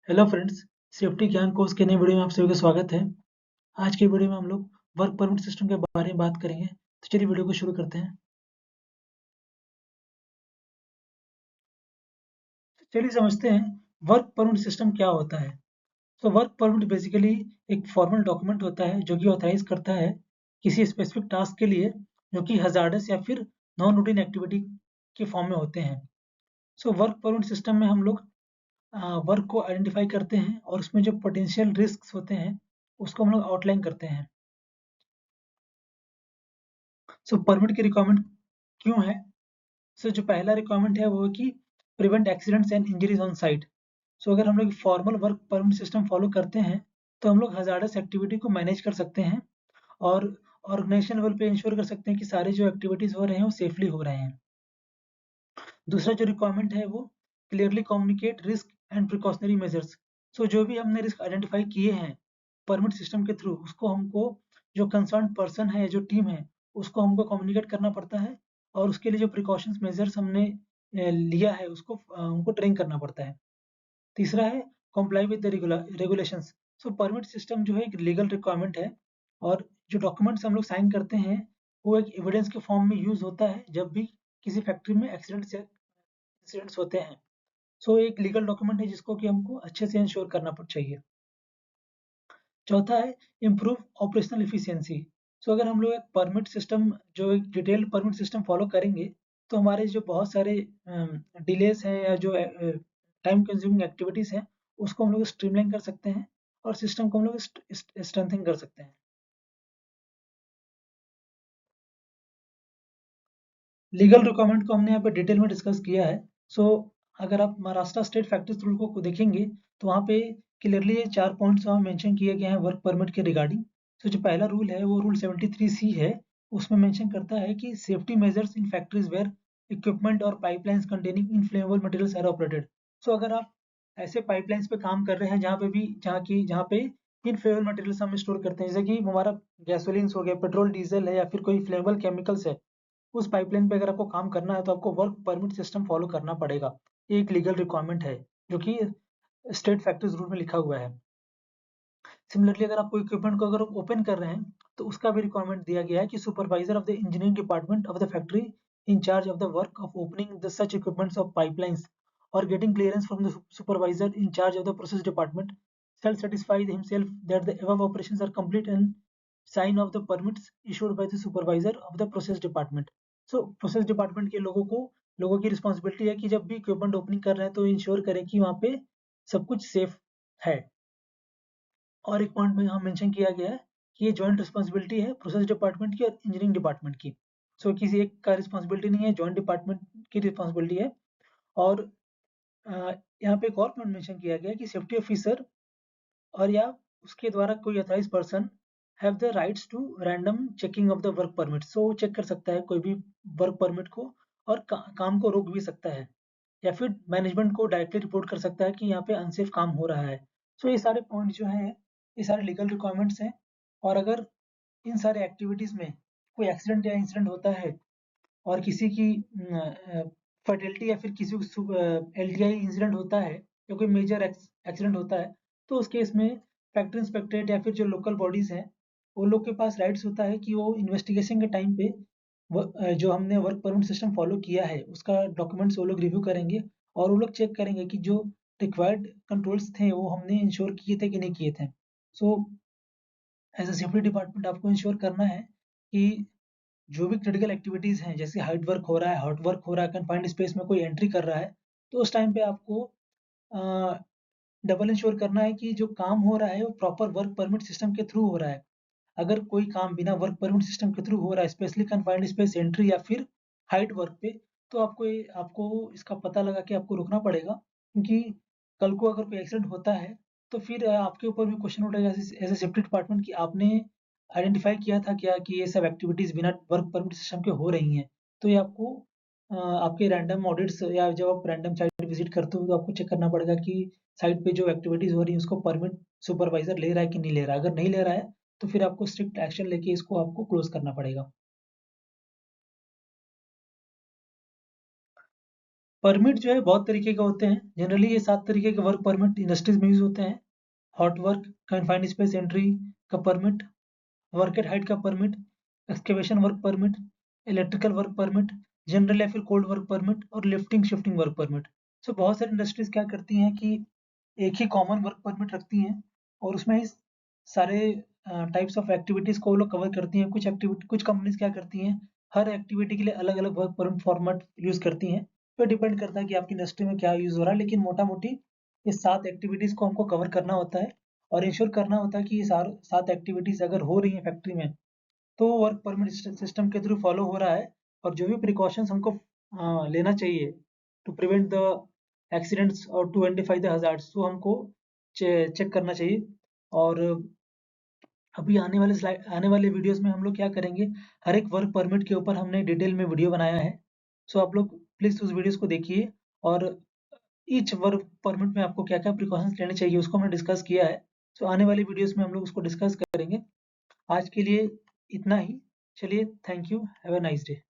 Hello friends, safety ज्ञान course के नए वीडियो में आप सभी का स्वागत है। आज की वीडियो में हम लोग वर्क परमिट सिस्टम के बारे में बात करेंगे। तो चलिए वीडियो को शुरू करते हैं। तो चलिए समझते हैं वर्क परमिट सिस्टम क्या होता है। तो वर्क परमिट बेसिकली एक फॉर्मल डॉक्यूमेंट होता है जो कि ऑथराइज करता है किसी स्पेसिफिक टास्क के लिए जो कि हजार्डस या फिर नॉन रूटीन एक्टिविटी के फॉर्म में होते हैं। सो वर्क परमिट सिस्टम में हम लोग वर्क को आइडेंटिफाई करते हैं और उसमें जो पोटेंशियल रिस्क होते हैं उसको हम लोग आउटलाइन करते हैं। सो परमिट की रिक्वायरमेंट क्यों है? सो जो पहला रिक्वायरमेंट है वो है कि prevent accidents and injuries on site. So अगर हम लोग formal work permit system follow करते हैं तो हम लोग हजार्डस एक्टिविटी को मैनेज कर सकते हैं और ऑर्गेनाइजेशन लेवल पे इंश्योर कर सकते हैं कि सारे जो एक्टिविटीज हो रहे हैं वो सेफली हो रहे हैं। दूसरा जो रिक्वायरमेंट है वो clearly communicate risk and precautionary measures. So जो भी हमने रिस्क आइडेंटिफाई किए हैं परमिट सिस्टम के थ्रू उसको हमको जो कंसर्न पर्सन है जो टीम है उसको हमको कम्युनिकेट करना पड़ता है और उसके लिए जो प्रिकॉशंस मेजर्स हमने लिया है उसको उनको ट्रेन करना पड़ता है। तीसरा है comply with the regulations. So permit system जो है एक लीगल रिक्वायरमेंट है और जो डॉक्यूमेंट्स हम लोग साइन करते हैं वो एक एविडेंस के फॉर्म में यूज होता है जब भी किसी फैक्ट्री में एक्सीडेंट्स होते हैं। सो एक लीगल डॉक्यूमेंट है जिसको कि हमको अच्छे से इंश्योर करना चाहिए। चौथा है इम्प्रूव ऑपरेशनल एफिशिएंसी। सो अगर हम लोग एक परमिट सिस्टम जो एक डिटेल्ड परमिट सिस्टम फॉलो करेंगे तो हमारे जो बहुत सारे डिलेस हैं या जो टाइम कंज्यूमिंग एक्टिविटीज हैं उसको हम लोग स्ट्रीमलाइन कर सकते हैं और सिस्टम को हम लोग स्ट्रेंथन कर सकते हैं। लीगल रिक्वायरमेंट को हमने यहाँ पे डिटेल में डिस्कस किया है। सो अगर आप महाराष्ट्र स्टेट फैक्ट्रीज रूल को देखेंगे तो वहाँ पे क्लियरली ये 4 पॉइंट्स वहाँ मेंशन किए गए हैं वर्क परमिट के रिगार्डिंग। सो जो पहला रूल है वो रूल 73C है। उसमें मेंशन करता है कि safety measures in factories where equipment और pipelines containing inflammable materials are operated. So अगर आप ऐसे पाइपलाइंस पे काम कर रहे हैं जहाँ पे इनफ्लेमेबल मटेरियल्स हम स्टोर करते हैं, जैसे कि हमारा गैसोलीन्स हो गया, पेट्रोल डीजल है या फिर कोई फ्लेमेबल केमिकल्स है, उस पाइपलाइन पे अगर आपको काम करना है तो आपको वर्क परमिट सिस्टम फॉलो करना पड़ेगा। ये एक लीगल रिक्वायरमेंट है जो कि स्टेट फैक्ट्रीज रूल में लिखा हुआ है। सिमिलरली अगर आप कोई इक्विपमेंट को अगर ओपन कर रहे हैं तो उसका भी रिक्वायरमेंट दिया गया है कि supervisor of the engineering department of the factory in charge of the work of opening the such equipments of pipelines और getting clearance from the supervisor in charge of the process department shall satisfy himself that the above operations are complete and sign of the permits issued by the supervisor of the process department। So process department के लोगों की responsibility है कि जब भी equipment opening कर रहे हैं तो इंश्योर करें कि वहाँ पे सब कुछ सेफ है। और एक पॉइंट में यहाँ मेंशन किया गया है कि ये जॉइंट रिस्पॉन्सिबिलिटी है प्रोसेस डिपार्टमेंट की और इंजीनियरिंग डिपार्टमेंट की। सो किसी एक का रिस्पॉन्सिबिलिटी नहीं है, जॉइंट डिपार्टमेंट की रिस्पॉन्सिबिलिटी है। और यहाँ पे एक और पॉइंट मेंशन किया गया है कि सेफ्टी ऑफिसर और या उसके द्वारा कोई authorize person have the rights to random checking of the work permit. So वो चेक कर सकता है कोई भी वर्क परमिट को और काम को रोक भी सकता है या फिर मैनेजमेंट को डायरेक्टली रिपोर्ट कर सकता है कि यहाँ पे अनसेफ काम हो रहा है। सो ये सारे पॉइंट जो हैं ये सारे लीगल रिक्वायरमेंट्स हैं। और अगर इन सारे एक्टिविटीज में कोई एक्सीडेंट या इंसिडेंट होता है और किसी की फर्टिलिटी या फिर किसी को एलटीआई इंसिडेंट होता है या कोई मेजर एक्सीडेंट होता है तो उस केस में फैक्ट्री इंस्पेक्टरेट या फिर जो लोकल बॉडीज हैं वो लोग के पास राइट्स होता है कि वो इन्वेस्टिगेशन के टाइम पे जो हमने वर्क परमिट सिस्टम फॉलो किया है उसका डॉक्यूमेंट्स वो लोग रिव्यू करेंगे और वो लोग चेक करेंगे कि जो रिक्वायर्ड कंट्रोल्स थे वो हमने इंश्योर किए थे कि नहीं किए थे। So as a safety department आपको इंश्योर करना है कि जो भी क्रिटिकल एक्टिविटीज हैं जैसे हाइट वर्क हो रहा है, हॉट वर्क हो रहा है, कन्फाइंड स्पेस में कोई एंट्री कर रहा है तो उस टाइम पे आपको डबल इंश्योर करना है कि जो काम हो रहा है वो प्रॉपर वर्क परमिट सिस्टम के थ्रू हो रहा है। अगर कोई काम बिना वर्क परमिट सिस्टम के थ्रू हो रहा है स्पेशली कन्फाइंड स्पेस एंट्री या फिर हाइट वर्क पे तो आपको इसका पता लगा के आपको रुकना पड़ेगा, क्योंकि कल को अगर कोई एक्सीडेंट होता है तो फिर आपके ऊपर भी क्वेश्चन उठेगा एज ए सेफ्टी डिपार्टमेंट कि आपने आइडेंटिफाई किया था क्या कि ये सब एक्टिविटीज बिना वर्क परमिट सिस्टम के हो रही हैं। तो ये आपको आपके रैंडम ऑडिट्स या जब आप रैंडम साइट विजिट करते हो तो आपको चेक करना पड़ेगा कि साइट पे जो एक्टिविटीज हो रही है उसको परमिट सुपरवाइजर ले रहा है कि नहीं ले रहा है। अगर नहीं ले रहा है तो फिर आपको स्ट्रिक्ट एक्शन लेके इसको आपको क्लोज करना पड़ेगा। परमिट जो है बहुत तरीके के होते हैं। जनरली ये 7 तरीके के वर्क परमिट इंडस्ट्रीज में यूज़ होते हैं। Hot work, confined space entry का परमिट, वर्क एट हाइट का permit, excavation work permit, electrical work permit, general या फिर कोल्ड वर्क परमिट और लिफ्टिंग शिफ्टिंग वर्क परमिट। सो बहुत सारी इंडस्ट्रीज क्या करती हैं कि एक ही कॉमन वर्क परमिट रखती हैं और उसमें ही सारे टाइप्स ऑफ एक्टिविटीज़ को वो लोग कवर करती हैं। कुछ कंपनीज क्या करती हैं, हर एक्टिविटी के लिए अलग-अलग वर्क परमिट फॉर्मेट यूज़ करती हैं। तो डिपेंड करता है कि आपकी इंडस्ट्री में क्या यूज़ हो रहा है, लेकिन मोटा-मोटी ये 7 एक्टिविटीज़ को हमको कवर करना होता है और इंश्योर करना होता है कि ये 7 एक्टिविटीज़ अगर हो रही हैं फैक्ट्री में, तो वर्क परमिट सिस्टम के थ्रू फॉलो हो रहा है और जो भी प्रिकॉशंस हमको लेना चाहिए टू प्रिवेंट द एक्सीडेंट्स और टू आइडेंटिफाई द हज़ार्ड्स, वो हमको चेक करना चाहिए। और अभी आने वाले वीडियोस में हम लोग क्या करेंगे, हर एक वर्क परमिट के ऊपर हमने डिटेल में वीडियो बनाया है। सो आप लोग प्लीज़ उस वीडियोस को देखिए और ईच वर्क परमिट में आपको क्या-क्या प्रिकॉशंस लेने चाहिए उसको हमने डिस्कस किया है। सो आने वाली वीडियोस में हम लोग उसको डिस्कस करेंगे। आज के लिए इतना ही। चलिए, thank you, have a nice day.